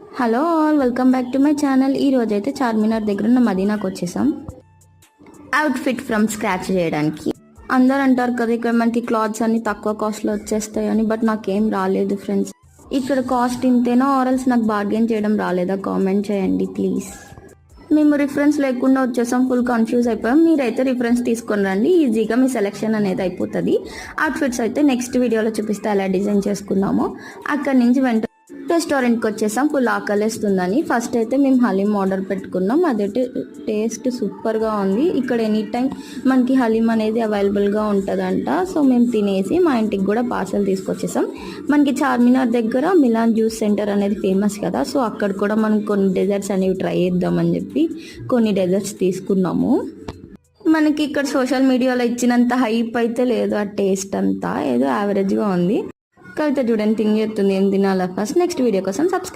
Hello all, welcome back to my channel. ఈ రోజు అయితే చార్మినార్ దగ్గర ఉన్న మదీనాకు వచ్చేసాం అవుట్ఫిట్ ఫ్రమ్ స్క్రాచ్ చేయడానికి. అందరు అంటారు కదా ఇక్కడ మనకి క్లాత్స్ అన్ని తక్కువ కాస్ట్లో వచ్చేస్తాయని, బట్ నాకేం రాలేదు ఫ్రెండ్స్. ఇక్కడ కాస్ట్ ఇంతేనా ఆరల్స్ నాకు బార్గెన్ చేయడం రాలేదా? కామెంట్ చేయండి ప్లీజ్. మేము రిఫరెన్స్ లేకుండా వచ్చేసాం, ఫుల్ కన్ఫ్యూజ్ అయిపోయాం. మీరైతే రిఫరెన్స్ తీసుకొని రండి, ఈజీగా మీ సెలెక్షన్ అనేది అయిపోతుంది. అవుట్ఫిట్స్ అయితే నెక్స్ట్ వీడియోలో చూపిస్తే ఎలా డిజైన్ చేసుకున్నామో. అక్కడి నుంచి వెంటనే రెస్టారెంట్కి వచ్చేసాం, ఫుల్ ఆకలిస్తుందని. ఫస్ట్ అయితే మేము హలీం ఆర్డర్ పెట్టుకున్నాం. అదైతే టేస్ట్ సూపర్గా ఉంది. ఇక్కడ ఎనీ టైం మనకి హలీం అనేది అవైలబుల్గా ఉంటుందంట. సో మేము తినేసి మా ఇంటికి కూడా పార్సల్ తీసుకొచ్చేసాం. మనకి చార్మినార్ దగ్గర మిలాన్ జ్యూస్ సెంటర్ అనేది ఫేమస్ కదా, సో అక్కడ కూడా మనం కొన్ని డెజర్ట్స్ అనేవి ట్రై చేద్దామని చెప్పి కొన్ని డెజర్ట్స్ తీసుకున్నాము. మనకి ఇక్కడ సోషల్ మీడియాలో ఇచ్చినంత హైప్ అయితే లేదు, ఆ టేస్ట్ అంతా ఏదో యావరేజ్గా ఉంది. కవిత చూడండి థింక్ చేస్తుంది ఏం తినాలా. ఫస్ట్ నెక్స్ట్ వీడియో కోసం సబ్స్క్రైబ్